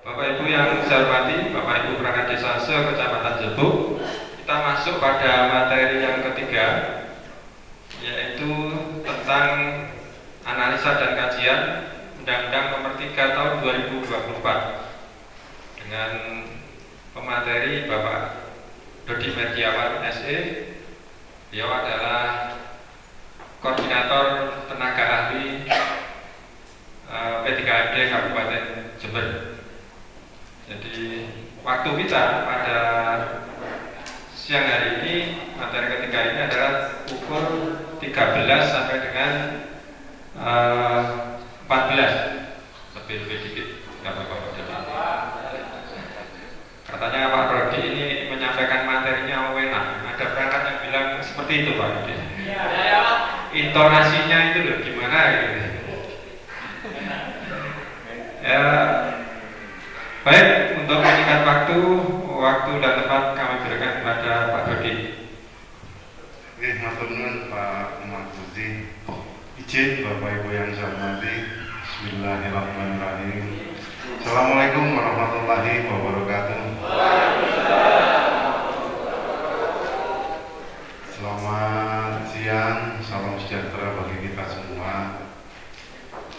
Bapak Ibu yang saya hormati, Bapak Ibu perangkat desa se-Kecamatan Jebuk, kita masuk pada materi yang ketiga, yaitu tentang analisa dan kajian Undang-Undang Nomor 3 Tahun 2024 dengan pemateri Bapak Dodi Mergiawan SE. Beliau adalah koordinator tenaga ahli P3AD Kabupaten Jember. Jadi waktu kita pada siang hari ini, materi ketiga ini adalah pukul 13 sampai dengan 14, lebih dikit, nggak apa-apa. Katanya Pak Rodi ini menyampaikan materinya enak. Ada perangkat yang bilang seperti itu Pak Rodi. Intonasinya itu loh gimana gitu. Ya, baik, untuk menyingkat waktu dan tempat kami berikan kepada Pak Dodi. Oke, matur nuwun Pak Mahfudzi. Izin Bapak Ibu yang saya hormati. Bismillahirrahmanirrahim. Assalamualaikum warahmatullahi wabarakatuh. Selamat siang, salam sejahtera bagi kita semua.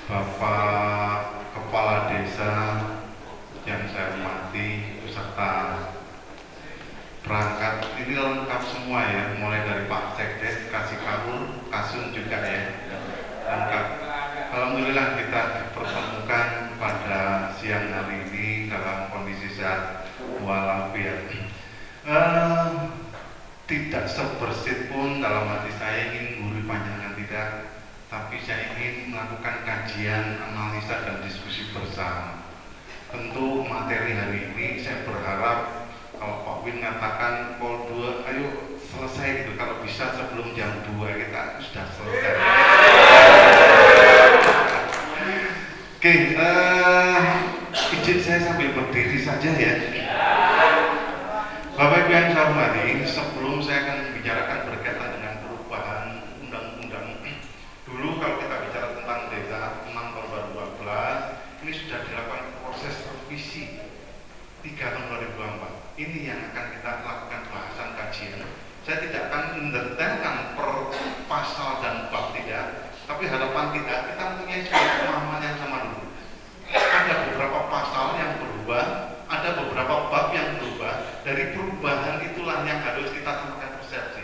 Bapak Kepala Desa yang saya hormati beserta perangkat ini lengkap semua ya, mulai dari Pak Sekdes, Kasih Kabur, Kasun juga ya, lengkap. Alhamdulillah kita dipertemukan pada siang hari ini dalam kondisi sehat walafiat. Tidak sebersit pun dalam hati saya ingin gurih panjangan tidak, tapi saya ingin melakukan kajian, analisa dan diskusi bersama. Tentu materi hari ini saya berharap kalau Pak Win mengatakan pol 2 ayo selesai gitu, kalau bisa sebelum jam 2 kita sudah selesai. Oke, izin saya sambil berdiri saja ya. Bapak Ibu yang saya hormati, sebelum saya akan membicarakan berkaitan dengan perubahan undang-undang, dulu kalau kita bicara tentang desa 6 tahun 2012, ini sudah dilakukan proses revisi 3 tahun 2024. Ini yang akan kita lakukan bahasan kajian. Saya tidak akan mendetailkan per pasal dan bab tidak, tapi harapan kita mempunyai sebuah pemahaman yang sama dulu. Ada beberapa pasal yang berubah, ada beberapa bab yang berubah. Dari perubahan itulah yang harus kita samakan persepsi.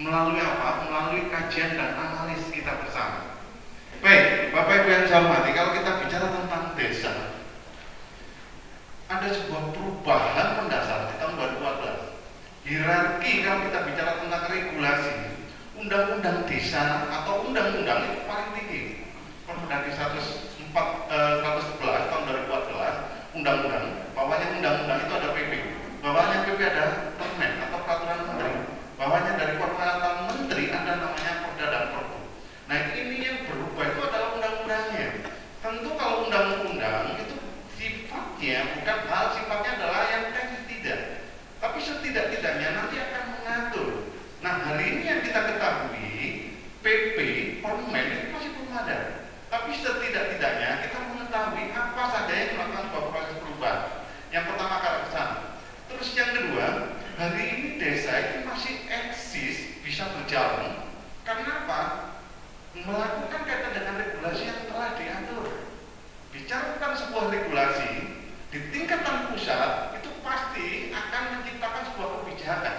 Melalui apa? Melalui kajian dan analis kita bersama. Baik, Bapak Ibu yang saya hormati, kalau kita bicara tentang desa, ada sebuah perubahan mendasar di tahun 2014. Hierarki kalau kita bicara tentang regulasi, undang-undang desa atau undang-undang itu paling tinggi. Permendagri 111 tahun 2014, undang-undang, bawahnya undang-undang itu ada PP, bawahnya PP ada permen atau peraturan menteri, bawahnya dari peraturan menteri ada namanya Perda dan Perbu. Nah ini yang berubah itu adalah undang-undangnya. Tentu kalau undang-undang itu sifatnya bukan hal, sifatnya adalah yang teknis tidak, tapi setidak-tidaknya nanti akan mengatur. Nah hari ini yang kita ketahui PP, permen itu masih belum ada, tapi setidak-tidaknya kita mengetahui apa saja yang melakukan sebuah proses perubahan. Yang pertama ke sana. Terus yang kedua, hari ini desa itu masih eksis, bisa berjalan. Karena apa? Melakukan kaitan dengan regulasi yang telah diatur. Bicara tentang sebuah regulasi di tingkatan pusat itu pasti akan menciptakan sebuah kebijakan.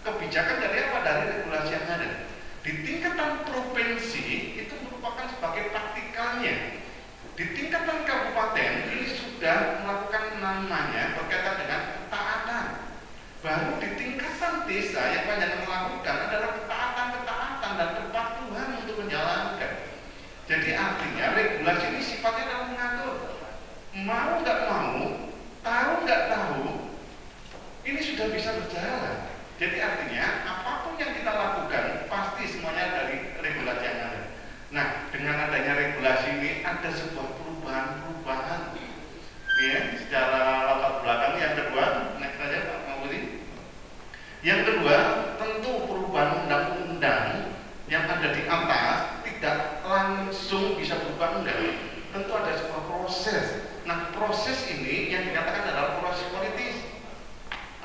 Kebijakan dari apa? Dari regulasi yang ada. Di tingkatan provinsi itu merupakan sebagai praktikalnya. Di tingkatan kabupaten ini sudah melakukan namanya berkaitan dengan ketaatan. Baru di tingkatan desa yang banyak melakukan adalah ketaatan dan kepatuhan untuk menjalankan. Jadi artinya regulasi ini sifatnya adalah mengatur. Mau nggak mau, tahu nggak tahu, ini sudah bisa berjalan. Jadi artinya apapun yang kita lakukan pasti semuanya dari regulasi yang ada. Nah, dengan adanya regulasi ini ada sebuah perubahan ya, secara latar belakang. Yang kedua, next saja Pak Mahfudzi. Yang kedua, tentu perubahan undang-undang yang ada di atas tidak langsung bisa berubah undang. Tentu ada sebuah proses. Nah, proses ini yang dikatakan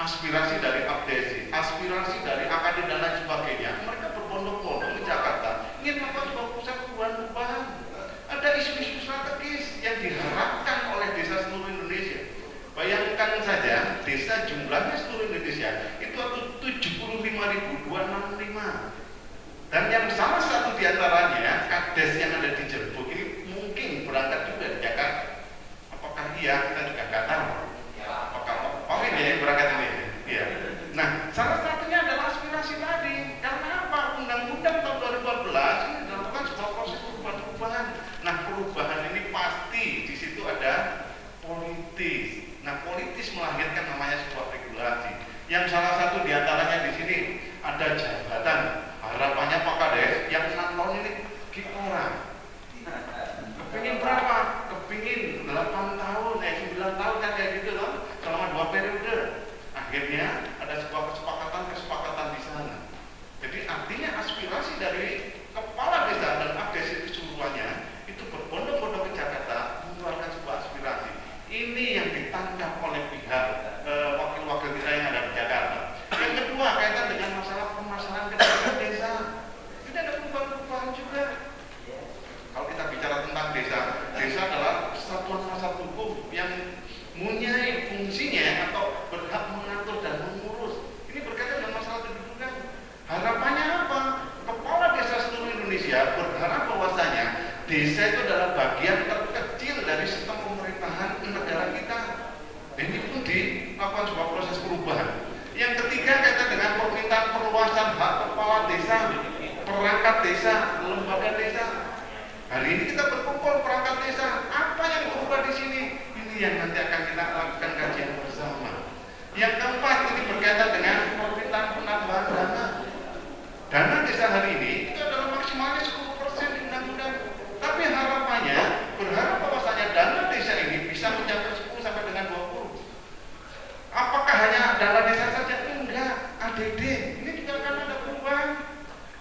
aspirasi dari abdesi, aspirasi dari akademi dan lain sebagainya. Mereka berbondong-bondong ke Jakarta ingin melakukan sebuah pusat perubahan. Ada isu-isu strategis yang diharapkan oleh desa seluruh Indonesia. Bayangkan saja, desa jumlahnya seluruh Indonesia itu 75.265. Dan yang salah satu diantaranya, kades yang ada di Jerbuk ini mungkin berangkat juga di Jakarta. Apakah iya? Kita juga nggak tahu. Apakah Pak ya berangkat ini? Iya. Nah, salah satunya adalah aspirasi tadi. Karena apa? Undang-undang tahun 2014 ini dilakukan sebuah proses perubahan. Nah, perubahan ini pasti di situ ada politis. Nah, politis melahirkan namanya sebuah regulasi. Yang salah satu diantaranya di sini ada jabatan. Harapannya Pak Kades yang 6 tahun ini orang. Kepingin berapa? Kepingin 8 tahun, 9 tahun kan kayak gitu loh, selama 2 periode. Akhirnya ada sebuah kesepakatan di sana. Jadi artinya aspirasi dari kepala desa dan abdes itu semuanya itu berbondong-bondong ke Jakarta mengeluarkan sebuah aspirasi. Ini yang ditangkap oleh pihak wakil-wakil kita yang ada di Jakarta. Yang kedua kaitan dengan masalah permasalahan kedaulatan desa. Ini ada perubahan-perubahan juga. Kalau kita bicara tentang desa, desa adalah satuan fasilitas hukum yang mempunyai fungsinya atau berhak mengatur dan mengurus. Ini berkaitan dengan masalah kedudukan. Harapannya apa? Kepala desa seluruh Indonesia berharap bahwasanya desa itu adalah bagian terkecil dari sistem pemerintahan negara kita. Ini pun dilakukan sebuah proses perubahan. Yang ketiga kaitan dengan permintaan perluasan hak kepala desa, perangkat desa, lembaga desa. Hari ini kita berkumpul perangkat desa. Apa yang berubah di sini? Ini yang nanti akan kita lakukan kajian bersama. Yang keempat ini berkaitan dengan permintaan penambahan dana. Dana desa hari ini itu adalah maksimalnya 10% di undang-undang. Tapi harapannya berharap bahwasanya dana desa ini bisa mencapai 10 sampai dengan 20. Apakah hanya dana desa saja? Enggak, ADD. Ini juga akan ada perubahan.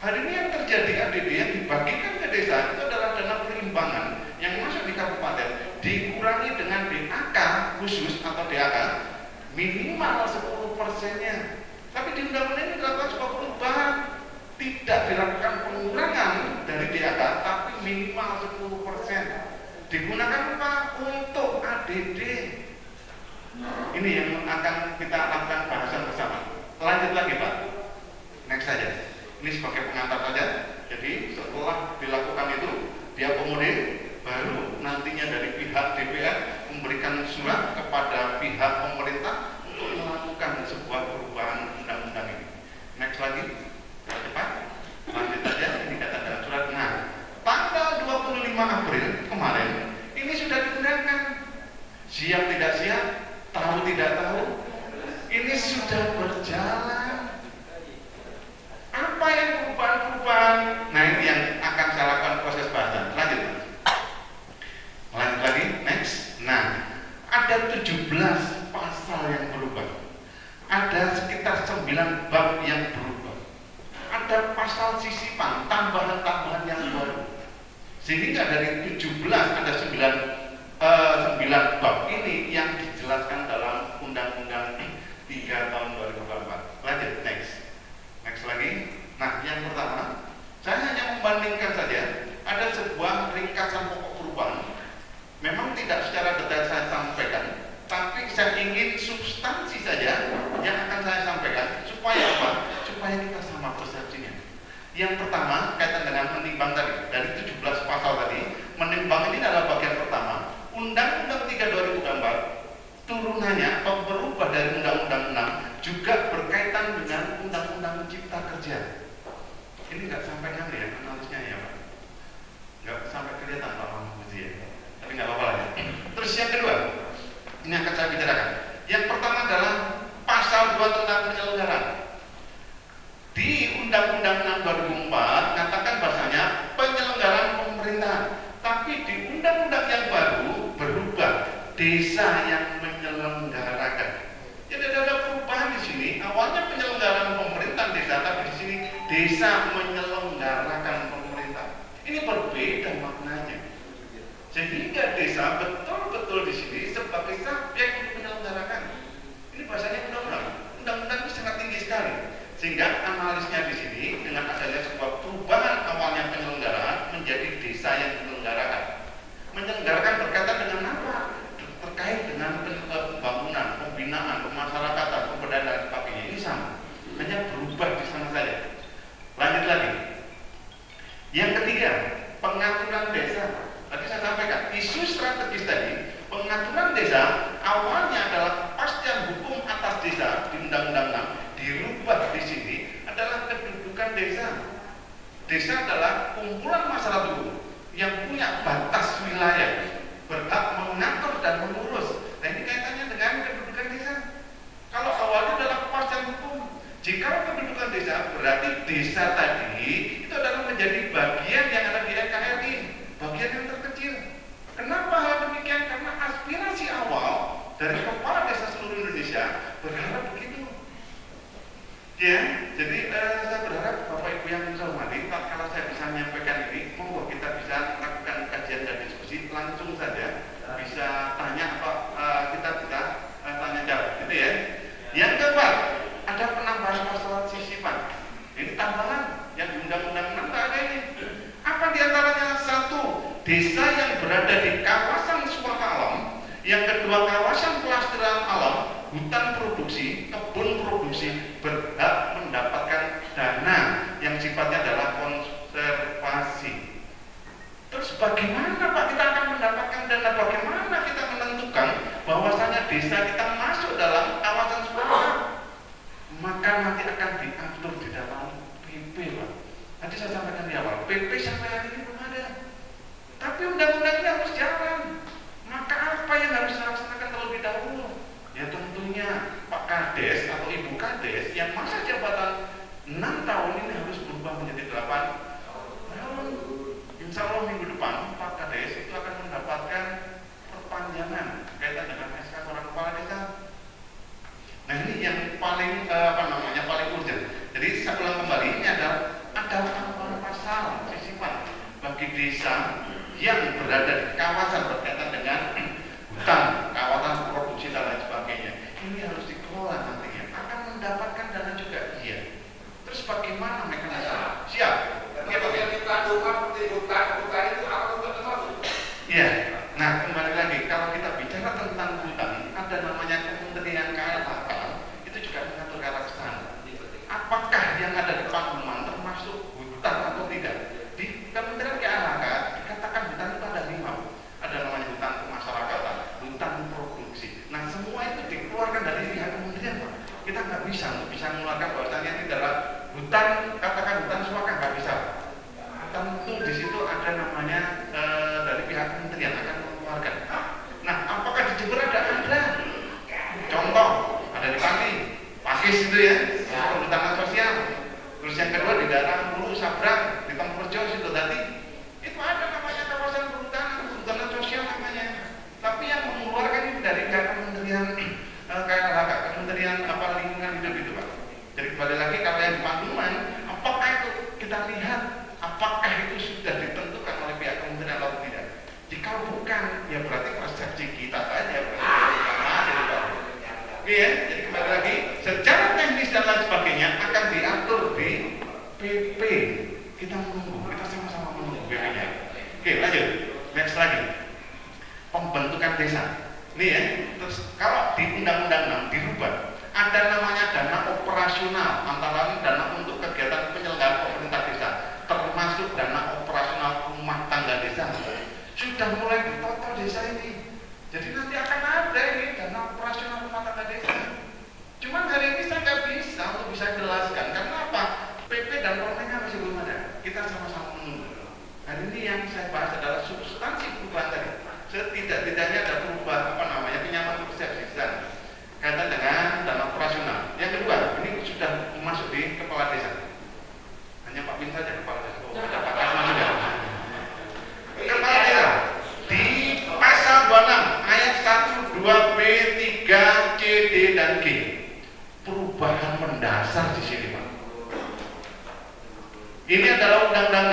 Hari ini yang terjadi ADD yang dibagikan ke desa itu adalah dana perimbangan yang masuk di kabupaten dikurangi dengan DAK khusus atau DAK minimal 10%-nya. Tapi di undang-undang ini dilakukan sebuah perubahan, tidak dilakukan pengurangan dari DAK tapi minimal 10%. Digunakan apa? Untuk ADD. Ini yang akan kita lakukan bahasan bersama. Lanjut lagi Pak. Next saja. Ini sebagai pengantar saja. Jadi setelah dilakukan itu, diakomodir, baru nantinya dari pihak DPR memberikan surat kepada pihak pemerintah untuk melakukan sebuah perubahan undang-undang ini. Next lagi, cepat. Lanjut saja. Ini kata dalam surat. Nah, tanggal 25 April kemarin ini sudah digunakan. Siap tidak siap, tahu tidak tahu, ini sudah berjalan. Apa yang perubahan-perubahan? Nah ini yang akan saya lakukan proses bahasan. Lanjut lagi, next. Nah, ada 17 pasal yang berubah. Ada sekitar 9 bab yang berubah. Ada pasal sisipan, tambahan-tambahan yang baru. Sehingga dari 17 ada 9 bab ini yang dijelaskan dalam Undang-Undang 3 tahun 2004. Lanjut, next lagi. Nah, yang pertama, saya hanya membandingkan saja. Ada sebuah ringkasan pokok perubahan. Memang tidak secara detail saya sampaikan, tapi saya ingin substansi saja yang akan saya sampaikan. Supaya apa? Supaya kita sama persepsinya. Yang pertama, kaitan dengan menimbang tadi. Dari 17 pasal tadi, menimbang ini adalah bagian pertama. Undang-Undang 3 2004 turunannya atau berubah dari Undang-Undang 6 juga berkaitan dengan Undang-Undang Cipta Kerja. Ini nggak sampai nanti ya analisnya ya Pak, nggak sampai kelihatan Pak Mahfudzi ya, tapi nggak apa-apa ya. Terus yang kedua, ini akan saya bicarakan. Yang pertama adalah pasal 2 tentang penyelenggaraan. Di Undang-Undang 6 2004 katakan bahasanya penyelenggaraan pemerintahan, tapi di undang-undang yang baru berubah, desa yang menyelenggarakan. Jadi ada perubahan di sini. Awalnya penyelenggaraan pemerintahan desa, tapi di sini desa menyelenggarakan pemerintah. Ini berbeda maknanya. Sehingga desa betul-betul di sini sebagai subjek untuk menyelenggarakan. Ini bahasanya undang-undang. dengan pembangunan, pembinaan, pemasyarakatan, pemberdayaan dan sebagainya ini sama, hanya berubah di sana saja. Lanjut lagi. Yang ketiga, pengaturan desa. Tadi saya sampaikan, isu strategis tadi, pengaturan desa awalnya adalah kepastian hukum atas desa di Undang-Undang 6, dirubah di sini adalah kedudukan desa. Desa adalah kumpulan masyarakat hukum yang punya batas wilayah, berhak mengatur dan mengurus. Nah ini kaitannya dengan kedudukan desa. Kalau awalnya adalah kepastian hukum, jika kedudukan desa berarti desa tadi itu adalah menjadi bagian yang ada di NKRI, bagian yang terkecil. Kenapa hal demikian? Karena aspirasi awal dari kepala desa seluruh Indonesia berharap begitu. Ya, jadi saya berharap Bapak Ibu yang saya hormati, kalau saya bisa menyampaikan ini, monggo kita bisa lakukan kajian dan diskusi langsung saja, bisa tanya apa kita bisa tanya jawab, gitu ya. Yang keempat, ada penambahan persoalan sisipan. Ini tambahan yang di Undang-Undang 6 nggak ada ini. Apa diantaranya? Satu, desa yang berada di kawasan suaka alam. Yang kedua, kawasan pelestarian alam, hutan produksi, kebun produksi berhak mendapatkan dana yang sifatnya adalah konservasi. Terus bagaimana Pak kita akan mendapatkan dana? Bagaimana kita menentukan bahwasanya desa kita masuk dalam kawasan suaka? Maka nanti akan diatur di dalam PP Pak. Nanti saya sampaikan di awal, PP sampai hari ini belum ada. Tapi undang-undang ini harus jalan. Maka apa yang harus dilaksanakan terlebih dahulu? Ya tentunya Pak Kades atau Ibu Kades yang masa jabatan 6 tahun ini harus berubah menjadi 8 tahun. Insya Allah minggu depan Pak Kades itu akan mendapatkan perpanjangan kaitan dengan SK seorang kepala desa. Nah ini yang paling paling urgent. Jadi saya ulang kembali, ini ada tambahan pasal sisipan bagi desa yang berada di kawasan berkaitan dengan hutan, kawasan produksi dan lain sebagainya. Ini harus dikelola nantinya. Akan mendapatkan dana juga, iya. Terus bagaimana mekanisme? Siap. Iya. Nah kembali lagi, kalau kita bicara tentang hutan, ada namanya Kementerian KLHK, itu juga mengatur ke arah sana. Apakah yang ada di Pakuman termasuk hutan atau tidak? Di Kementerian KLHK dikatakan hutan itu ada 5. Ada namanya hutan kemasyarakatan, hutan produksi. Nah semua itu dikeluarkan dari pihak kementerian Pak. Kita nggak bisa mengeluarkan bahwasanya ini adalah hutan, katakan hutan suaka, nggak bisa. Tentu di situ ada namanya dari pihak kementerian akan mengeluarkan. Nah apakah di Jember ada? Contoh ada di Pakis itu ya, perhutanan sosial. Terus yang kedua di daerah Hulu Sabrang, di Tempurjo situ tadi, itu ada namanya kawasan perhutanan sosial namanya. Tapi yang mengeluarkan itu dari pihak kementerian KLHK, Kementerian Lingkungan Hidup itu Pak. Jadi kembali lagi kalau yang di Pakuman, apakah itu kita lihat apakah itu sudah ditentukan oleh pihak kementerian atau tidak? Jika bukan, ya berarti persepsi kita saja. Oke ya, jadi kembali lagi, secara teknis dan lain sebagainya akan diatur di PP. Kita menunggu, kita sama-sama menunggu PP-nya. Oke, lanjut. Next lagi. Pembentukan desa. Nih ya, terus kalau di Undang-Undang 6 dirubah, ada namanya dana operasional, antara lain dana untuk kegiatan penyelenggaraan pemerintah desa, termasuk dana operasional rumah tangga desa. Sudah mulai ditotal desa ini. Jadi nanti akan ada ini dana operasional rumah tangga desa. Cuman hari ini saya nggak bisa untuk bisa jelaskan. Karena apa? PP dan permennya masih belum ada. Kita sama-sama menunggu. Hari ini yang saya bahas adalah substansi perubahan tadi. Setidak-tidaknya ada perubahan kenyamanan persepsi dan kaitan dengan dana operasional. Yang kedua, ini sudah masuk di kepala desa. Hanya Pak Bin saja kepala desa. Oh, ada Pak Kasman juga. Kepala desa di pasal 26 ayat 1, 2, B, 3, C, D, dan G. Perubahan mendasar di sini Pak. Ini adalah Undang-Undang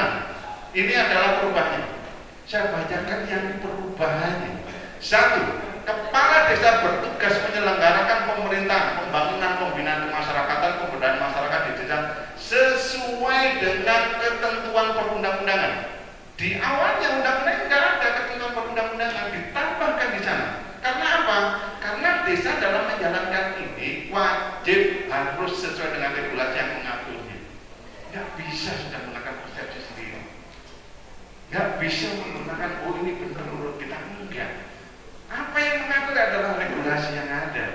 6. Ini adalah perubahannya. Saya bacakan yang perubahannya. 1. Kepala desa bertugas menyelenggarakan pemerintahan, pembangunan, pembinaan kemasyarakatan, pemberdayaan masyarakat di desa sesuai dengan ketentuan perundang-undangan. Di awalnya undang-undang nggak ada ketentuan perundang-undangan, ditambahkan di sana. Karena apa? desa dalam menjalankan ini wajib harus sesuai dengan regulasi yang mengaturnya. Nggak bisa sudah menggunakan persepsi sendiri. Nggak bisa menggunakan ini benar menurut kita, enggak. Apa yang mengatur adalah regulasi yang ada.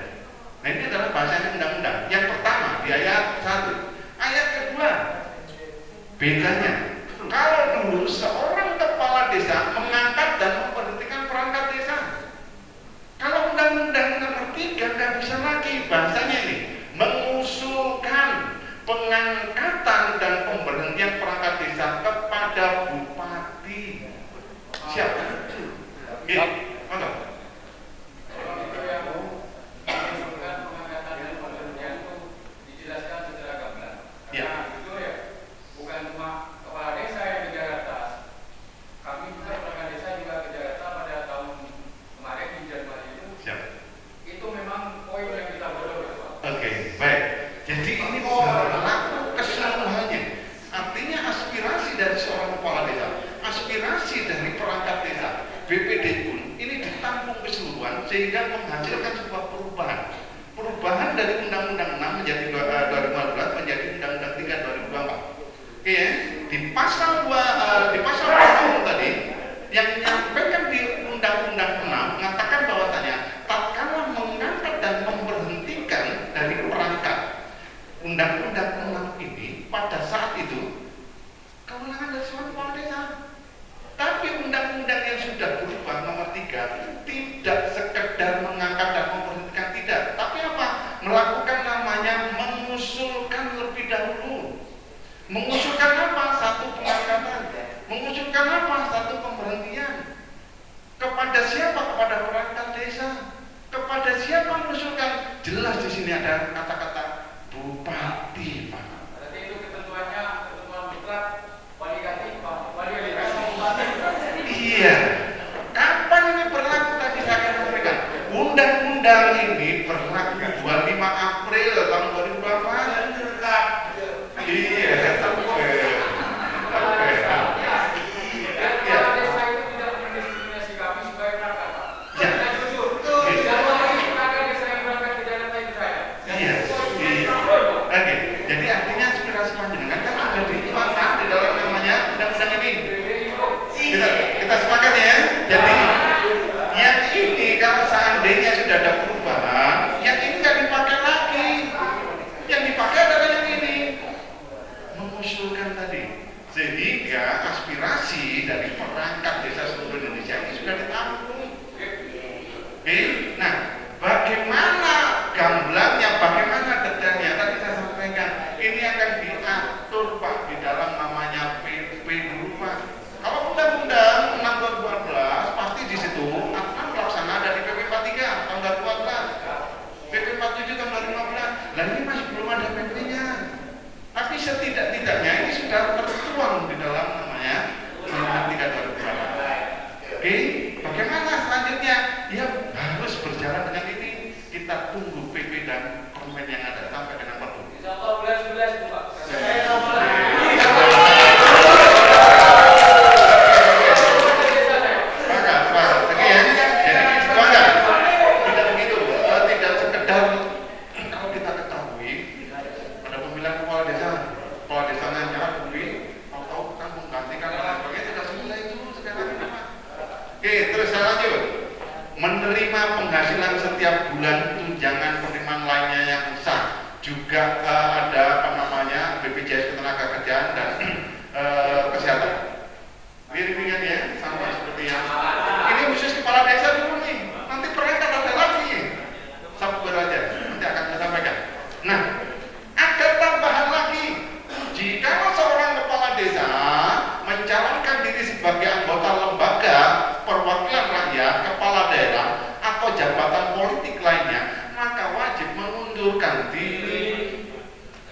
Nah ini adalah bahasanya undang-undang. Yang pertama di ayat 1. Ayat kedua bedanya. Kalau dulu seorang kepala desa mengangkat dan memberhentikan perangkat desa. Kalau undang-undang nomor 3 nggak bisa lagi, bahasanya ini mengusulkan pengangkatan dan pemberhentian perangkat desa kepada bupati. Siapa? Oke, mana? BPD pun ini ditampung keseluruhan sehingga menghasilkan sebuah perubahan dari Undang-Undang 6 menjadi 2015 menjadi Undang-Undang 3 2024. Oke ya, di pasal 20 tadi yang menyampaikan di Undang-Undang 6 mengatakan bahwasanya tatkala mengangkat dan memberhentikan dari perangkat Undang-Undang 6 ini pada saat itu kewenangan dari seorang kepala desa. Tapi undang-undang yang sudah berubah nomor 3 tidak sekedar mengangkat dan memberhentikan, tidak. Tapi apa? Melakukan namanya mengusulkan lebih dahulu. Mengusulkan apa? Satu pengangkatan. Mengusulkan apa? Satu pemberhentian. Kepada siapa? Kepada perangkat desa. Kepada siapa mengusulkan? Jelas di sini ada kata-kata bupati, Pak. Berarti itu ketentuannya ketentuan mutlak wali ganti, Pak. Iya. Kapan ini berlaku tadi saya akan sampaikan. Undang-undang ini berlaku 25 April tahun 2018. Iya, sampai. Jadi artinya aspirasi panjenengan kan sudah dituangkan di dalam namanya undang-undang ini. Kita sepakat ya. Jadi yang ini kalau seandainya sudah ada perubahan, yang ini nggak dipakai lagi. Yang dipakai adalah yang ini, mengusulkan tadi. Sehingga aspirasi dari perangkat desa seluruh Indonesia ini sudah ditampung. Nah, bagaimana gamblangnya, bagaimana detailnya? Tadi saya sampaikan, ini akan diatur Pak di dalam namanya PP dulu Pak. Kalau undang-undang 6 2012 pasti di situ akan pelaksanaan dari PP 43 tahun 2014, PP 47 tahun 2015. Lah ini masih belum ada PP-nya. Tapi setidak-tidaknya ini sudah tertuang di dalam namanya Undang-Undang 3 2012. Oke, bagaimana selanjutnya? Ya harus berjalan dengan ini. Kita tunggu PP dan permen yang ada sampai dengan Perpu. Insyaallah bulan-bulan Pak. Menerima penghasilan setiap bulan, tunjangan penerimaan lainnya yang sah, juga ada apa namanya BPJS Ketenagakerjaan dan kesehatan. Mirip-mirip ya, sama seperti yang ini khusus kepala desa dulu nih. Nanti perangkat ada lagi, sabar aja, nanti akan saya sampaikan. Nah, ada tambahan lagi. Jika seorang kepala desa mencalonkan diri sebagai anggota lembaga perwakilan rakyat, kepala daerah atau jabatan politik lainnya, maka wajib mengundurkan diri.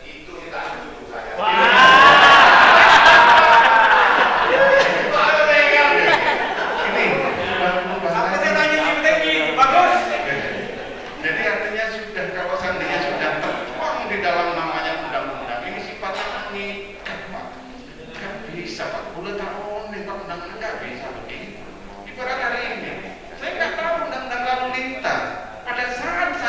Itu kita setuju saya. Ini bagus. Jadi artinya sudah kalau seandainya sudah tertuang di dalam namanya undang-undang ini sifatnya mengikat Pak. Nggak bisa Pak. Boleh tahu nih Pak undang-undang nggak bisa begini. Ibarat hari ini, saya nggak tahu undang-undang lalu lintas. Pada saat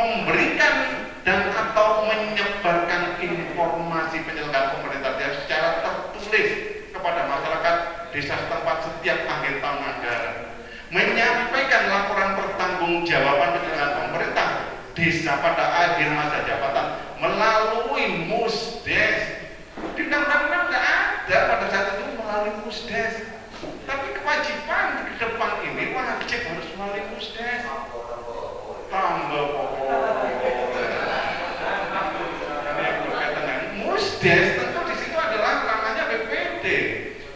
memberikan dan atau menyebarkan informasi penyelenggaraan pemerintah daerah secara tertulis kepada masyarakat desa setempat setiap akhir tahun anggaran, menyampaikan laporan pertanggungjawaban penyelenggaraan pemerintah desa pada akhir masa jabatan melalui musdes. Di undang-undang nggak ada pada saat itu melalui musdes, tapi kewajiban ke depan ini wajib harus melalui musdes. Tambah musdes tentu di situ adalah ranahnya BPD,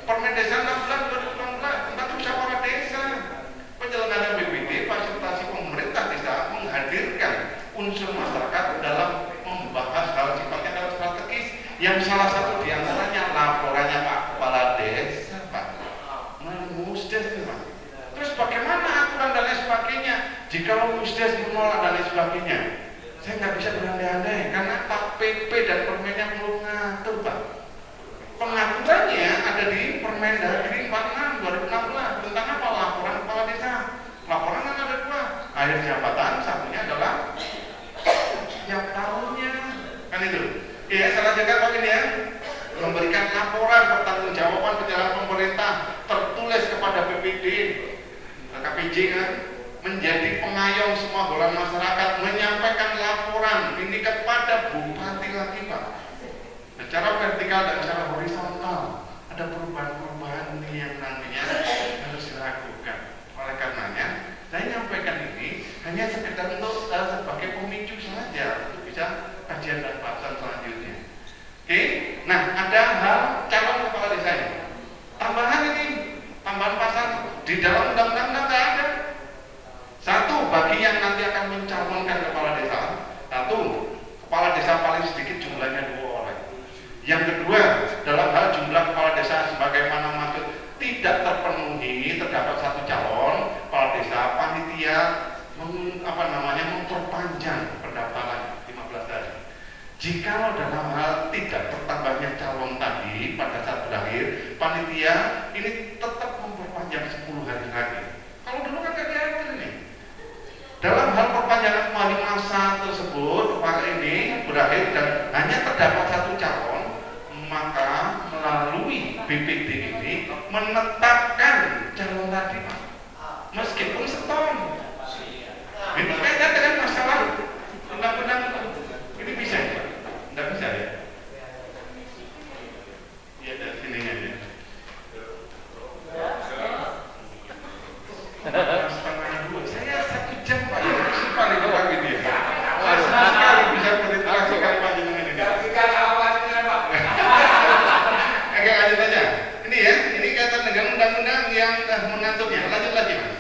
Permen Desa 16/2016 tentang musyawarah desa. Penyelenggaraan BPD fasilitasi pemerintah desa menghadirkan unsur masyarakat dalam membahas hal sifatnya strategis yang salah satu diantaranya laporannya Pak Kepala Desa, Pak, musdes nih, Pak. Terus bagaimana aturan dan lain sebagainya? Jika musdes menolak dan lain sebagainya, saya nggak bisa berandai-andai karena Pak PP dan permennya belum ngatur, Pak. Pengaturannya ada di Permendagri 46 2016 tentang apa? Laporan kepala desa. Laporan kan ada dua, akhir jabatan, satunya adalah tiap tahunnya, kan itu. Ya, saya lanjutkan Pak ini ya. Memberikan laporan pertanggungjawaban penyelenggaraan pemerintah tertulis kepada BPD, KPJ kan, menjadi pengayom semua golongan masyarakat, menyampaikan laporan ini kepada bupati lagi, Pak. Secara vertikal dan secara horizontal ada perubahan-perubahan ini yang nantinya harus dilakukan. Oleh karenanya, saya nyampaikan ini hanya sekedar untuk sebagai pemicu saja untuk bisa kajian dan bahasan selanjutnya. Oke, nah ada hal calon kepala desa ini. Tambahan ini, tambahan pasal di dalam undang-undang nggak ada. Satu, bagi yang nanti akan mencalonkan kepala desa, satu, kepala desa paling sedikit jumlahnya 2 orang. Yang kedua, dalam hal jumlah kepala desa sebagaimana maksud tidak terpenuhi, terdapat satu calon kepala desa, panitia memperpanjang pendaftaran 15 hari. Jikalau dalam hal tidak bertambahnya calon tadi pada saat berakhir, panitia ini tetap memperpanjang 10 hari lagi. Kalau dulu kan nggak diatur nih. Dalam hal perpanjangan kembali masa tersebut, maka ini berakhir dan hanya terdapat satu calon, maka melalui BPD ini menetapkan calon tadi, Pak. Meskipun setahun. Ini kaitan dengan masalah undang-undang ini bisa ya, Pak? Tidak bisa ya? Iya, dari sininya ya. Setengah 2. Saya 1 jam, Pak. Ini paling kurang gitu ya. Saya senang sekali bisa berinteraksi kali Pak dengan ini. Oke, lanjut aja. Ini ya, ini kaitan dengan undang-undang yang mengaturnya. Lanjut lagi, Mas.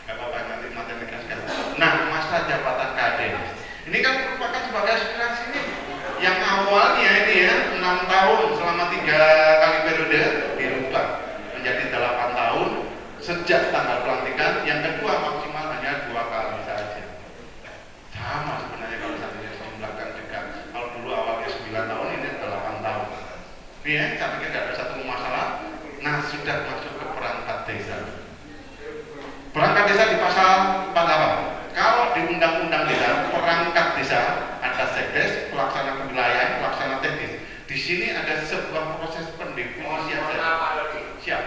Gak apa-apa, nanti materi kasih. Nah, masa jabatan KD. Ini kan merupakan sebagai aspirasi nih. Yang awalnya ini ya 6 tahun selama 3 kali periode dirubah menjadi 8 tahun sejak tanggal pelantikan. Yang kedua maksimal hanya 2 kali saja. Sama sebenarnya kalau seandainya dijumlahkan juga. Kalau dulu awalnya 9 tahun ini 8 tahun. Ini ya, saya pikir tidak ada satu masalah. Nah, sudah masuk ke perangkat desa. Perangkat desa di pasal 48. Kalau di undang-undang desa, perangkat desa ada sekdes, pelaksana kewilayahan, pelaksana teknis. Di sini ada sebuah proses pendefinisian. Siap.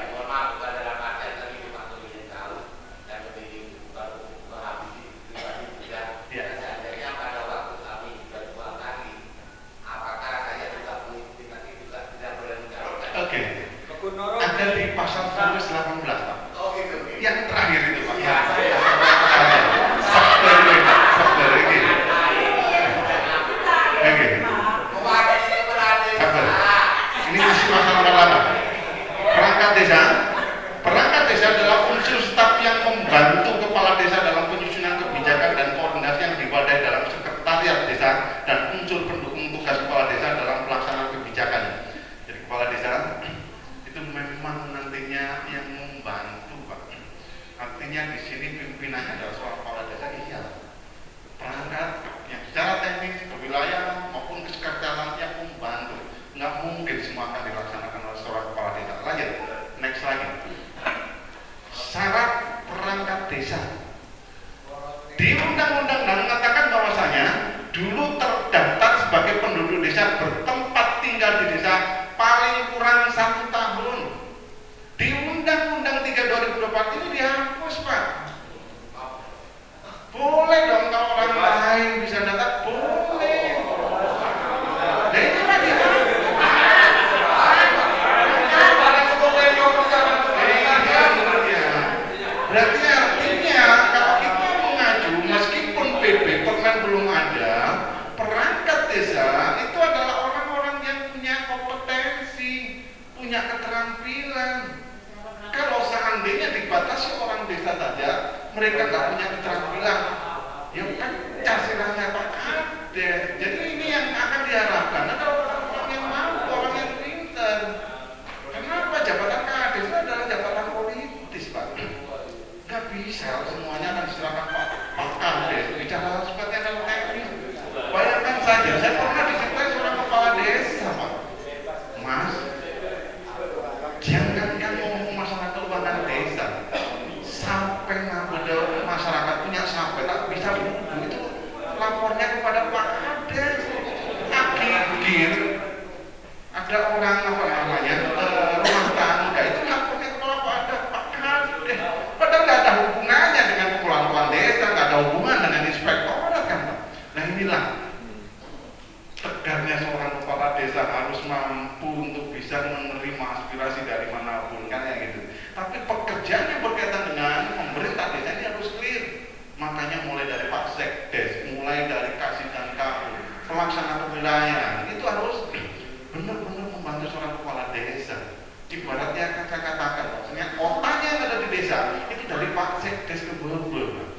Oke. Ada di pasal 118, Pak. Yang terakhir itu, Pak. Ya. Ini masih masalah lama. Perangkat desa adalah unsur staf yang membantu kepala desa dalam penyusunan kebijakan dan koordinasi yang diwadahi dalam sekretariat desa dan unsur pendukung tugas kepala desa dalam pelaksanaan kebijakan. Jadi kepala desa itu memang nantinya yang membantu, Pak. Artinya di sini pimpinannya adalah seorang kepala desa, iya. Perangkat yang secara teknis, kewilayahan maupun kesekretariatan yang membantu. Nggak mungkin semua akan dilaksanakan oleh seorang kepala desa. Lanjut, next lagi. Syarat perangkat desa di undang-undang dan mengatakan desanya dulu terdaftar sebagai penduduk desa bertempat tinggal di desa paling kurang 1 tahun. Di Undang-Undang 3 2024 ini dihapus, Pak. Boleh dong kalau orang lain bisa datang, boleh. Dan ini lagi berarti artinya kalau kita mengacu meskipun PP Permen belum ada, perangkat desa itu adalah orang-orang yang punya kompetensi, punya keterampilan. Kalau seandainya dibatasi orang desa saja, mereka nggak punya keterampilan, ya kan silahnya Pak Kades. Jadi ini yang akan diharapkan adalah orang-orang yang mampu, orang yang pintar. Kenapa jabatan Kades itu adalah jabatan politis, Pak? Nggak bisa semuanya akan diserahkan Pak Kades bicara seperti yang teknis. Bayangkan saja, saya pernah disertai seorang kepala desa, Pak. Mas, jangankan ngomong masalah keuangan desa, sampai ada masyarakat punya sampai tak bisa buku itu lapornya kepada Pak Kades. Agir, ada orang apa namanya rumah tangga itu lapornya kepada Pak Kades. Padahal nggak ada hubungannya dengan kepulauan desa, nggak ada hubungan dengan inspektorat kan, Pak. Nah inilah tegarnya seorang kepala desa harus mampu untuk bisa menerima aspirasi dari manapun kan ya gitu. Tapi pekerjaan yang berkaitan dengan pemerintah desa ini harus clear. Makanya mulai dari Pak Sekdes, mulai dari Kasih dan Kabul, pelaksana kewilayahan itu harus benar-benar membantu seorang kepala desa. Ibaratnya akan saya katakan, maksudnya otaknya yang ada di desa itu dari Pak Sekdes ke bawah.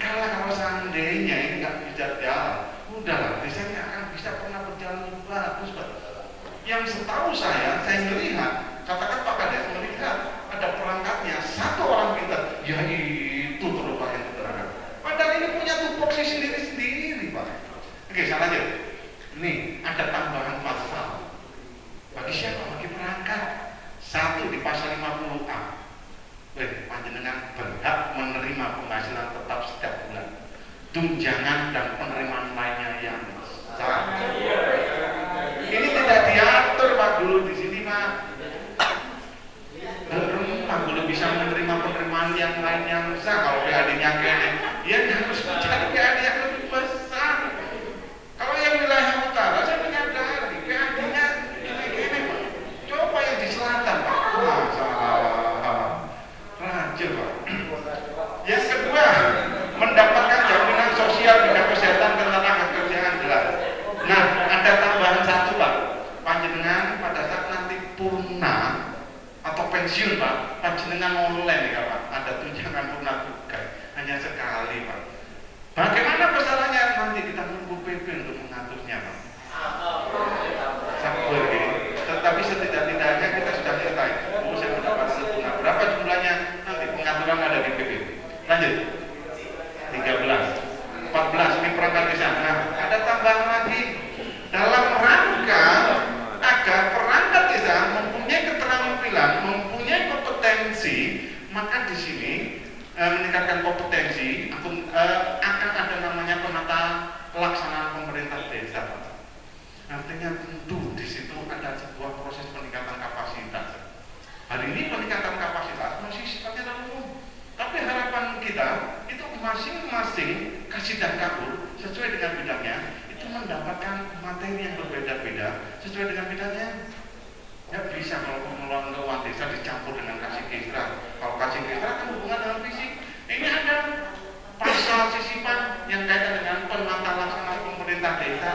Kalau seandainya ini nggak bisa jalan, udahlah desanya akan bisa pernah berjalan lebih bagus, Pak. Yang setahu saya melihat, katakan Pak Kades melihat ada perangkatnya satu orang pintar, ya itu terlupa yang keterangan. Padahal ini punya tupoksi sendiri-sendiri, Pak. Oke, saya lanjut. Ini ada tambahan pasal. Bagi siapa? Bagi perangkat. Satu di pasal 50A. Panjenengan berhak menerima penghasilan tetap setiap bulan, tunjangan dan penerimaan lainnya yang sah. Ini tidak diatur Pak Guru di sini, Pak. Pak Guru bisa menerima penerimaan yang lain yang sah. Kalau PAD-nya kene, ya harus mencari PAD yang lebih besar. Kalau yang wilayah utara, saya menyadari PAD-nya kene, Pak. Coba yang di selatan, Pak. Yang kedua, mendapatkan jaminan sosial bidang kesehatan dan tenaga kerjaan jelas. Nah, ada tambahan satu, Pak. Panjenengan pada saat nanti purna atau pensiun, Pak, panjenengan online ya, Pak. Ada tunjangan purna tugas hanya sekali, Pak. Bagaimana kesalahannya? Nanti kita menunggu PP untuk mengaturnya, Pak. Sabar gitu. Tetapi setidak-tidaknya kita sudah selesai. Saya mendapatkan purna. Berapa jumlahnya? Nanti pengaturan ada di PP. Lanjut. 13, 14 ini perangkat desa. Nah, ada tambahan lagi dalam rangka agar perangkat desa mempunyai keterampilan, mempunyai kompetensi, maka di sini meningkatkan kompetensi akan ada namanya penata pelaksanaan pemerintah desa. Artinya tentu di situ ada sebuah proses peningkatan kapasitas. Hari ini peningkatan kapasitas masih sifatnya umum. Tapi harapan kita itu masing-masing Kasih dan Kabul sesuai dengan bidangnya itu mendapatkan materi yang berbeda-beda sesuai dengan bidangnya. Ya bisa kalau pengelolaan keuangan desa dicampur dengan Kasih Kesra. Kalau Kasih Kesra kan hubungan dengan fisik. Ini ada pasal sisipan yang kaitan dengan penata laksanaan pemerintah desa.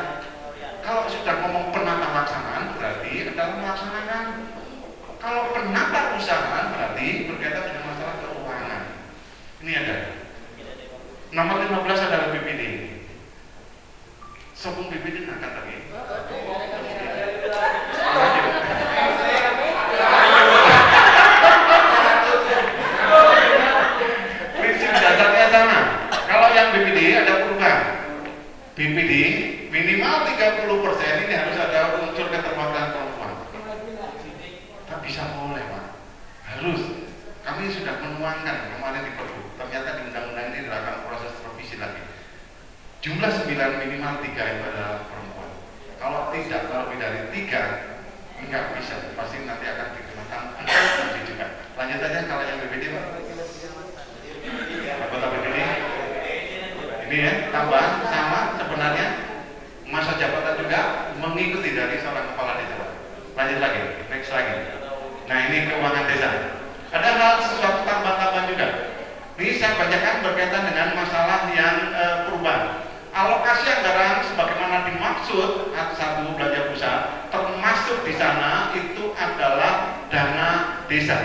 Kalau sudah ngomong penata laksanaan berarti adalah melaksanakan. Kalau penata usaha berarti berkaitan dengan masalah keuangan. Ini ada. Nomor 15 adalah BPD. Sopung BPD akan lagi. Prinsip dasarnya sama. Kalau yang BPD ada perubahan. BPD minimal 30% ini harus ada unsur keterwakilan perempuan. Tak bisa boleh, Pak. Harus. Kami sudah menuangkan kemarin di Perbu. Ternyata di undang-undang ini dilakukan proses revisi lagi. jumlah 9 minimal 3 itu adalah perempuan. Kalau tidak, kalau lebih dari 3 nggak bisa, pasti nanti akan dikenakan sanksi juga. Lanjut aja kalau yang BPD Pak. Anggota BPD ini ya, tambah sama sebenarnya masa jabatan juga mengikuti dari seorang kepala desa. Lanjut lagi, next lagi. Nah ini keuangan desa. Ada hal sesuatu tambahan juga. Ini saya bacakan berkaitan dengan masalah yang perubahan. Alokasi anggaran sebagaimana dimaksud satu belanja pusat, termasuk di sana itu adalah dana desa.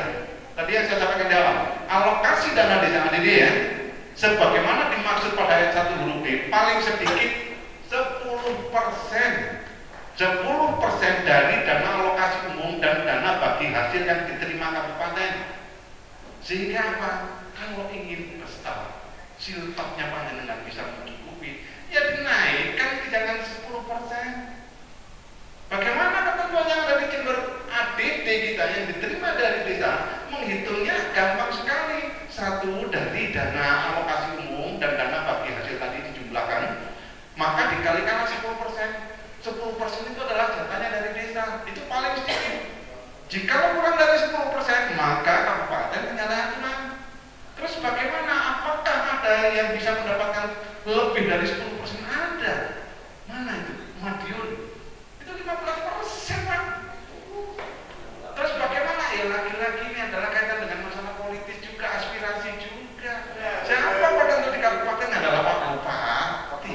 Tadi yang saya sampaikan di awal, alokasi dana desa ini ya, sebagaimana dimaksud pada ayat 1 huruf B, paling sedikit 10% dari dana alokasi umum dan dana bagi hasil yang diterima kabupaten. Sehingga apa? Kalau ingin pesta, siltopnya panjenengan bisa mencukupi, ya dinaikkan jangan 10%. Bagaimana ketentuan yang ada di Jember ADD kita yang diterima dari desa, menghitungnya gampang sekali. Satu dari dana alokasi umum dan dana bagi hasil tadi dijumlahkan, maka dikalikan 10%. 10% itu adalah jatahnya dari desa, itu paling sedikit. Jika kurang dari 10%, maka kabupaten penyalahgunaan. Terus bagaimana? Apakah ada yang bisa mendapatkan lebih dari 10%? Ada. Mana itu? Madiun. Itu 15%, Pak. Terus bagaimana? Ya lagi-lagi ini adalah kaitan dengan masalah politis juga, aspirasi juga. Siapa pada di kabupaten adalah Pak Bupati.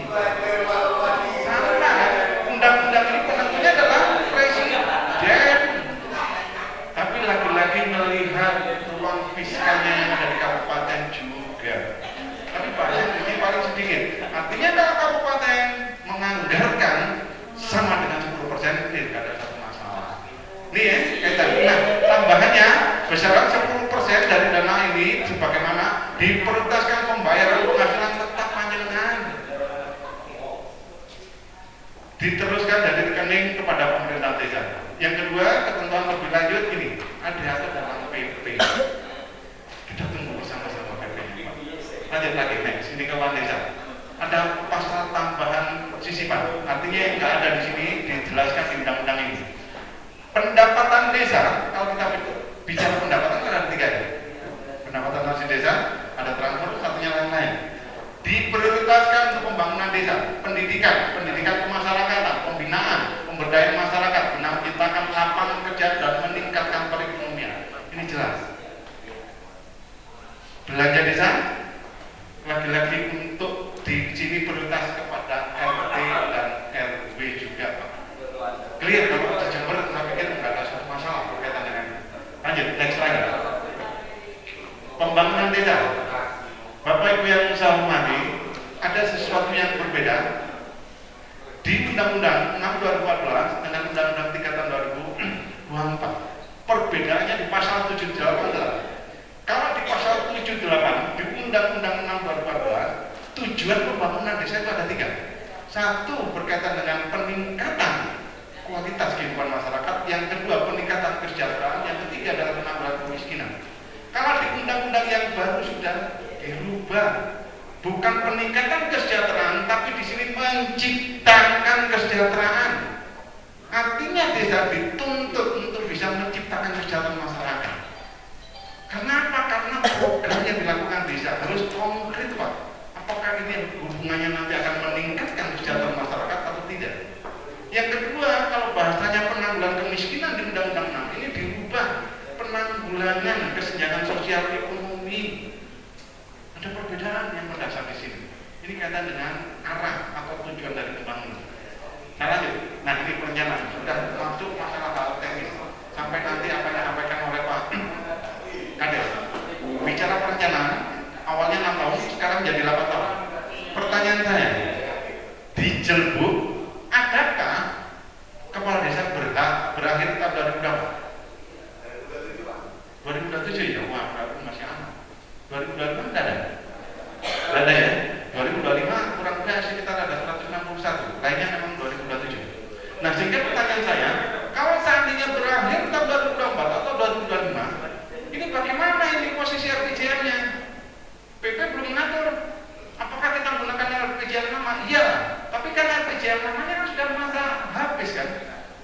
Sama. Undang-undang ini penentunya adalah presiden. Tapi lagi-lagi melihat ruang fiskalnya yang ada di kabupaten juga. Tapi banyak ini paling sedikit. Artinya kalau kabupaten menganggarkan sama dengan 10%, tidak ada satu masalah. Ini ya, kaitan. Nah, tambahannya besaran 10% dari dana ini sebagaimana diprioritaskan pembayaran penghasilan tetap panjenengan. Diteruskan dari rekening kepada pemerintah desa. Yang kedua, ketentuan lebih lanjut ini ada diatur dalam PP. Kita tunggu bersama-sama PP ini. Lanjut lagi, next, ini keuangan desa. Ada pasal tambahan sisipan. Artinya yang nggak ada di sini dijelaskan di undang-undang ini. Pendapatan desa, kalau kita bicara pendapatan kan ada 3 ya. Pendapatan hasil desa, ada transfer, satunya lain-lain. Diprioritaskan untuk pembangunan desa, pendidikan kemasyarakatan, pembinaan, pemberdayaan masyarakat, guna menciptakan lapangan kerja dan meningkatkan perekonomian. Ini jelas. Belanja desa lagi-lagi untuk di sini prioritas kepada RT dan RW juga, Pak. Clear kalau di Jember, saya pikir nggak ada satu masalah berkaitan dengan ini. Lanjut, next lagi. Pembangunan desa. Bapak Ibu yang saya hormati, ada sesuatu yang berbeda di Undang-Undang 6 2014 dengan Undang-Undang 3 tahun 2024. Perbedaannya di pasal 78 adalah kalau di pasal 78 di Undang-Undang 6 2014 tujuan pembangunan desa itu ada 3. Satu, berkaitan dengan peningkatan kualitas kehidupan masyarakat. Yang kedua, peningkatan kesejahteraan. Yang ketiga adalah penanggulangan kemiskinan. Kalau di undang-undang yang baru sudah dirubah, bukan peningkatan kesejahteraan, tapi di sini menciptakan kesejahteraan. Artinya desa dituntut untuk bisa menciptakan kesejahteraan masyarakat. Kenapa? Karena program yang dilakukan desa harus konkret, Pak. Apakah ini hubungannya nanti akan meningkatkan kesejahteraan masyarakat atau tidak? Yang kedua, kalau bahasanya penanggulangan kemiskinan di Undang-Undang 6 ini dirubah penanggulangan kesenjangan sosial ekonomi. Ada perbedaan yang mendasar di sini. Ini kaitan dengan arah atau tujuan dari pembangunan. Saya lanjut. Nah, ini perencanaan sudah masuk masalah hal teknis. Sampai nanti apa yang disampaikan oleh Pak Kades. Bicara perencanaan, awalnya 6 tahun, sekarang jadi 8 tahun. Pertanyaan saya, di Jelbuk, adakah kepala desa berakhir tahun 2007 ya? Wah, berarti masih aman. 2025 tidak ada? Tidak ada ya? 2025 kurang lebih sekitar ada 161, lainnya memang 2027. Nah, sehingga pertanyaan saya, kalau seandainya berakhir tahun 2024 atau 2025, ini bagaimana ini posisi RPJM-nya? PP belum mengatur. Apakah kita menggunakan RPJM lama? Iya, yang namanya kan sudah masa habis kan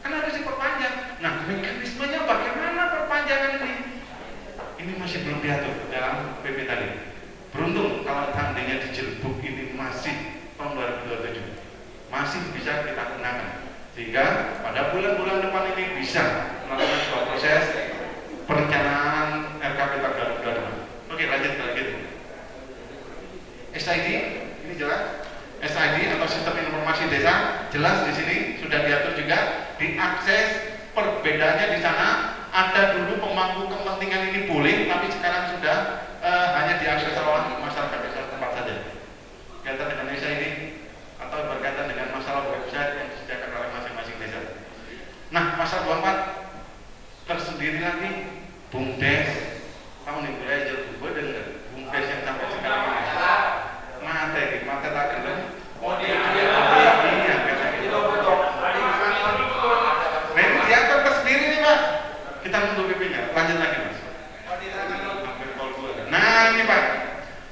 harus diperpanjang. Nah, mekanismenya bagaimana perpanjangan ini? Ini masih belum diatur dalam PP tadi. Beruntung kalau tandanya di Jelbuk ini masih tahun 2027 masih bisa kita gunakan, sehingga pada bulan-bulan depan ini bisa melakukan sebuah proses perencanaan RKP Tagarut 22. Oke, lanjut lagi. SID ini jelas. SID atau Sistem Informasi Desa jelas di sini sudah diatur juga, diakses. Perbedaannya di sana ada dulu pemangku kepentingan ini boleh, tapi sekarang sudah hanya diakses oleh masyarakat desa tempat saja. Kaitan dengan SID atau berkaitan dengan masalah website yang disediakan oleh masing-masing desa. Nah, pasal 24 tersendiri lagi BUMDes. Tahu nih gue aja gue dengar BUMDes yang sampai sekarang ini mate tak gelem. Oh dia diatur tersendiri nih Pak. Kita nunggu PP-nya. Lanjut lagi Mas. Nah ini Pak,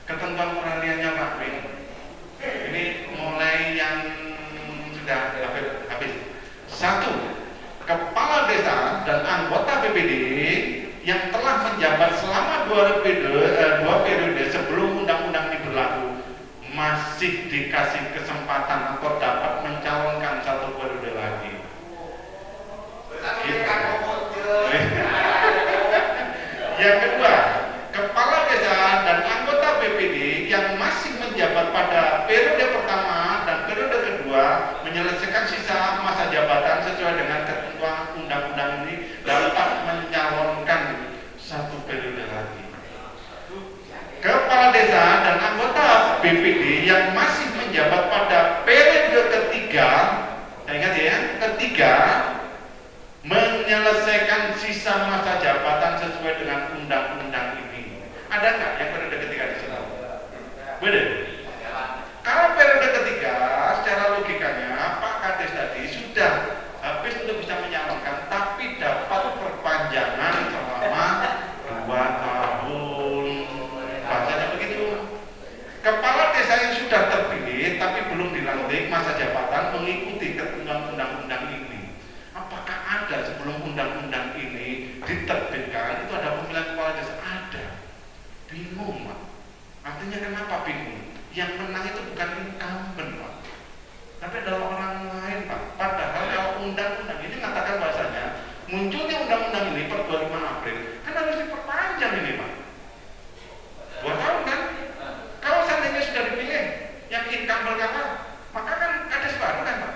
ketentuan peralihannya Pak. Ini mulai yang sudah habis. 1. Kepala desa dan anggota BPD yang telah menjabat selama 2 periode sebelum undang-undang ini berlaku masih dikasih kesempatan atau dapat mencalonkan 1 periode lagi. Yang kedua, kepala desa dan anggota BPD yang masih menjabat pada periode pertama dan periode kedua menyelesaikan sisa masa jabatan sesuai dengan ketentuan undang-undang ini dapat mencalonkan 1 periode lagi. Kepala desa dan anggota BPD yang masih menjabat pada periode ketiga, saya ingat ya, ketiga menyelesaikan sisa masa jabatan sesuai dengan undang-undang ini. Ada nggak yang periode ketiga di sini? Beda. Kalau periode ketiga, secara logikanya Pak Kades tadi sudah habis untuk bisa menyalonkan, tapi dapat perpanjangan selama 2 tahun. Bahasanya begitu. Kepala desa yang sudah terpilih tapi belum dilantik masa jabatan mengikuti ketentuan undang-undang ini. Apakah ada sebelum undang-undang ini diterbitkan itu ada pemilihan kepala desa? Ada. Bingung Pak. Artinya kenapa bingung? Yang menang itu bukan incumbent Pak, tapi adalah orang lain Pak. Padahal kalau undang-undang ini mengatakan bahasanya munculnya undang-undang ini per 25 April kan harus diperpanjang ini Pak. 2 tahun kan? Kalau seandainya sudah dipilih yang incumbent kalah, maka kan ada baru kan Pak.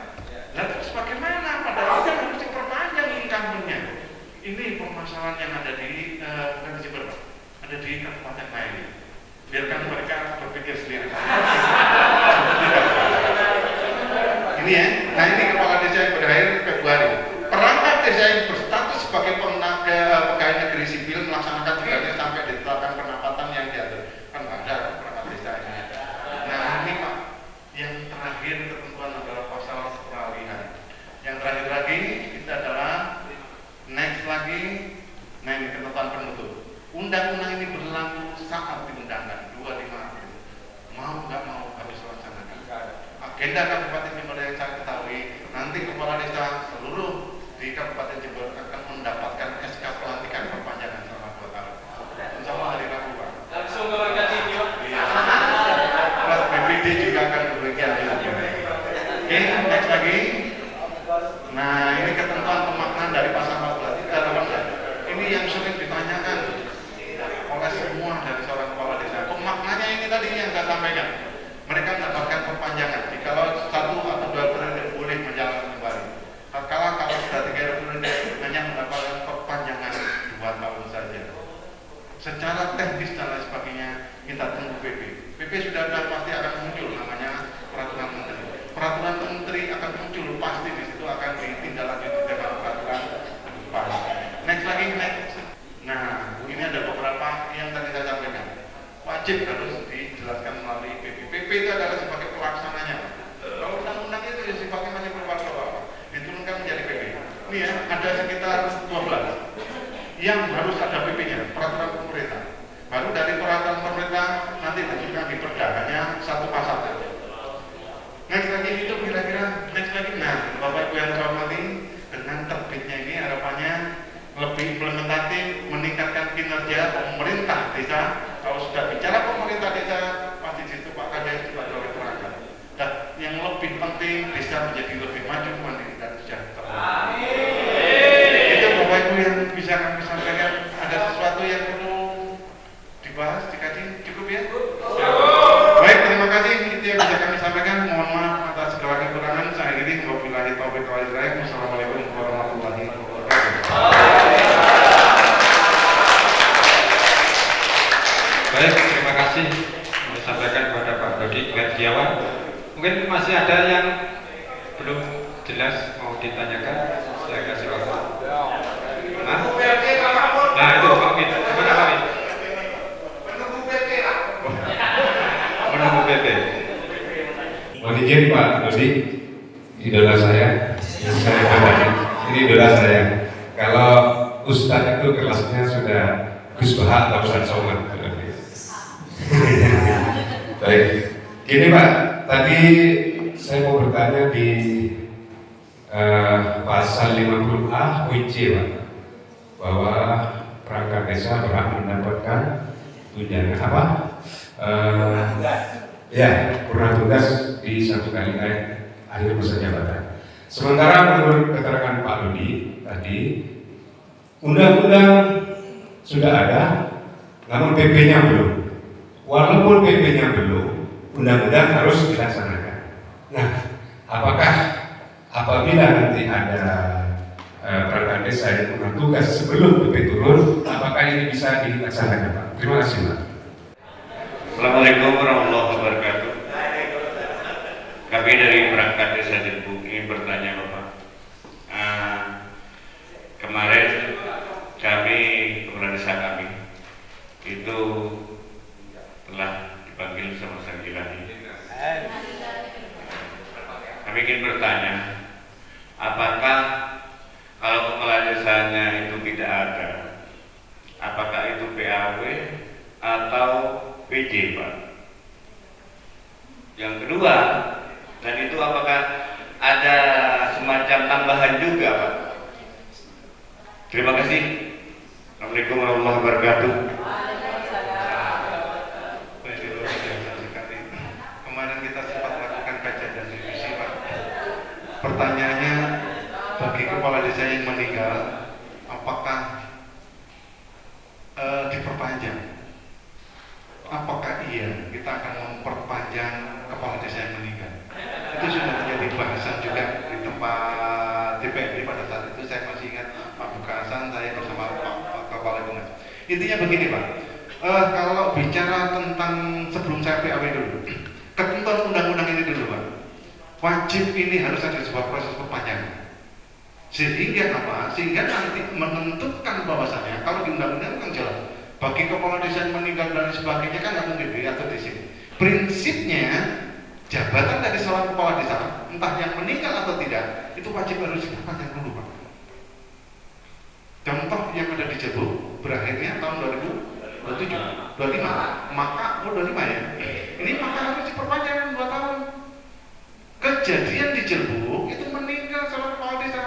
Lalu terus bagaimana? Padahal kan harus diperpanjang incumbentnya. Ini permasalahan yang ada di bukan di Jember Pak, ada di kabupaten lain. Biarkan mereka berpikir sendiri. Ini ya, nah ini kepala desa yang berakhir Februari. Perangkat desa yang berstatus sebagai pegawai negeri sipil melaksanakan tugasnya sampai ditetapkan pendapatan yang diatur. Kan ada perangkat desa ini. Nah ini Pak, yang terakhir ketentuan adalah pasal peralihan. Yang terakhir lagi kita adalah next lagi, nah ini ketentuan penutup. Undang-undang ini berlaku saat diundangkan 25 April. Mau nggak mau harus laksanakan. Agenda Kabupaten Jember yang saya ketahui, nanti kepala desa seluruh di Kabupaten Jember akan mendapatkan SK pelantikan perpanjangan selama 2 tahun. Insya Allah hari Rabu Pak. Langsung ke bagian ini Pak. Iya. Plus BPD juga akan berbagian di sini. Oke, next lagi. Nah ini ketentuan pemaknaan dari pasal 14. Ini yang sering ditanyakan oleh semua dari seorang kepala desa. Pemaknanya ini tadi yang saya sampaikan. Mereka mendapatkan perpanjangan. Jikalau 1 atau 2 periode boleh menjalankan kembali. Kalau sudah 3 periode hanya mendapatkan perpanjangan 2 tahun saja. Secara teknis dan lain sebagainya kita tunggu PP. PP sudah pasti akan muncul namanya peraturan menteri. Peraturan menteri akan muncul pasti di situ akan ditindaklanjuti dengan peraturan depan. Next lagi next. Nah, ini ada beberapa yang tadi saya sampaikan. Wajib harus dijelaskan melalui PP. PP itu adalah sebagai pelaksananya. Kalau undang-undang itu sifatnya masih berupa apa? Diturunkan menjadi PP. Ini ya, ada sekitar 12 yang harus ada PP-nya, peraturan pemerintah. Baru dari peraturan pemerintah nanti ditunjukkan di perda hanya 1 pasal. Next lagi itu kira-kira next kinerja pemerintah desa. Kalau sudah bicara pemerintah desa, pasti di situ Pak Kades juga boleh terangkan. Dan yang lebih penting, desa menjadi lebih maju, mandiri dan sejahtera. Itu Bapak Ibu yang bisa kami sampaikan. Ada sesuatu yang perlu dibahas, dikaji, cukup ya? Baik, terima kasih. Itu yang bisa kami sampaikan. Mohon maaf atas segala kekurangan. Saya akhiri. Wabillahi taufiq wal hidayah. Wassalamualaikum warahmatullahi wabarakatuh. Baik, terima kasih disampaikan kepada Pak Dodi Setiawan. Mungkin masih ada yang belum jelas mau ditanyakan, saya kasih waktu. Nah itu Pak Fit, gimana Pak Fit? Menunggu PP. Mohon izin Pak Dodi, idola saya, ini idola saya. Kalau Ustadz itu kelasnya sudah Gus Baha atau Ustadz Somad. Baik, gini Pak, tadi saya mau bertanya di pasal 50A WC Pak, bahwa perangkat desa berhak mendapatkan tunjangan apa? Kurang tugas di 1 kali akhir masa jabatan. Sementara menurut keterangan Pak Dodi tadi, undang-undang sudah ada, namun PP-nya belum. Walaupun PP-nya belum, undang-undang harus dilaksanakan. Nah, apakah apabila nanti ada perangkat desa yang punya tugas sebelum PP turun, apakah ini bisa dilaksanakan Pak? Terima kasih Pak. Assalamualaikum warahmatullahi wabarakatuh. Kami dari perangkat desa Jelbu ingin bertanya Bapak. Kemarin kami, kepala desa kami itu telah dipanggil sama Sang Ilahi. Kami ingin bertanya, apakah kalau kepala desanya itu tidak ada, apakah itu PAW atau PJ Pak? Yang kedua, dan itu apakah ada semacam tambahan juga Pak? Terima kasih. Assalamualaikum warahmatullahi wabarakatuh. Kemarin kita sempat melakukan kajian dan revisi Pak. Pertanyaannya, bagi kepala desa yang meninggal, apakah diperpanjang? Apakah iya kita akan memperpanjang kepala desa yang meninggal? Itu sudah menjadi bahasan juga di tempat DPRD pada saat itu. Saya masih ingat Pak Bukasan, saya bersama Pak Kepala Dinas. Intinya begini Pak, kalau bicara tentang sebelum saya PAW dulu, ketentuan undang-undang ini dulu Pak, wajib ini harus ada sebuah proses perpanjangan. Sehingga apa? Sehingga nanti menentukan bahwasannya kalau di undang-undang kan jelas bagi kepala desa yang meninggal dan sebagainya kan nggak mungkin diatur di sini. Prinsipnya jabatan dari seorang kepala desa, entah yang meninggal atau tidak, itu wajib harus diperpanjang dulu Pak. Contoh yang ada di Jelbu berakhirnya tahun 2027, 25, maka 25 ya. Ini maka harus diperpanjang 2 tahun. Kejadian di Jelbu itu meninggal seorang kepala desa,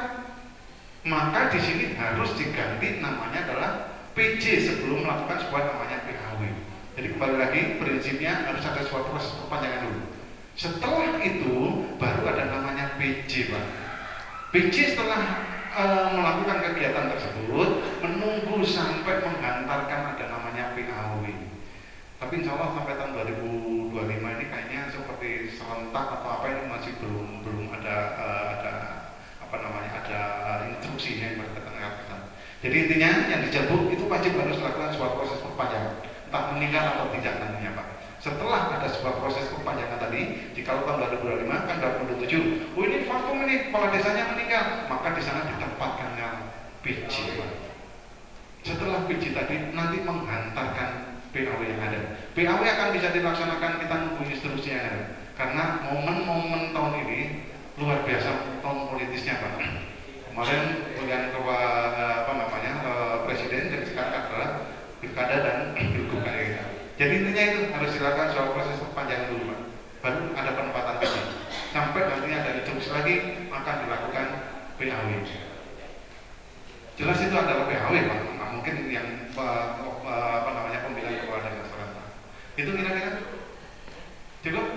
maka di sini harus diganti namanya adalah PJ sebelum melakukan sebuah namanya PAW. Jadi kembali lagi prinsipnya harus ada sebuah proses perpanjangan dulu. Setelah itu baru ada namanya PJ Pak. PJ setelah melakukan kegiatan tersebut menunggu sampai menghantarkan ada namanya PAW. Tapi insya Allah sampai tahun 2025 ini kayaknya seperti serentak atau apa ini masih belum ada instruksinya yang berkaitan. Jadi intinya yang dicabut itu wajib harus melakukan sebuah proses perpanjangan, entah meninggal atau tidak nantinya Pak. Setelah ada sebuah proses perpanjangan tadi, jika tahun 2025 kan 2027, ini vakum ini kepala desanya meninggal, maka di sana ditempatkannya PJ Pak. Setelah PJ tadi nanti menghantarkan PAW yang ada. PAW akan bisa dilaksanakan kita nunggu instruksi yang ada. Karena momen-momen tahun ini luar biasa tahun politisnya Pak. Kemarin pemilihan presiden dan sekarang adalah pilkada dan pilgub kayak. Jadi intinya itu harus dilakukan soal proses perpanjangan dulu Pak. Baru ada penempatan PJ. Sampai nantinya ada instruksi lagi akan dilakukan PAW. Jelas itu adalah PAW Pak. Nah, mungkin yang Cukup?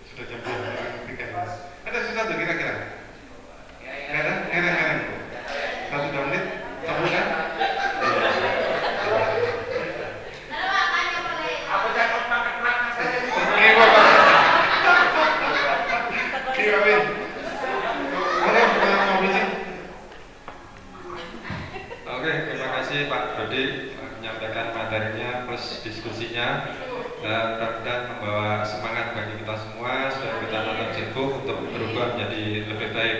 Sudah jam 2. Ada sesuatu kira-kira? Nggak ada? Ngereng-ngereng. 1 menit? Sambung kan? Apa cakap pakai pelatnas saja? Oke, Bapak. Oke, Amin. Boleh, mau bisik? Oke, terima kasih Pak Dodi menyampaikan materinya plus diskusinya dan mudah-mudahan membawa semangat bagi kita semua supaya kita tetap sibuk untuk berubah menjadi lebih baik.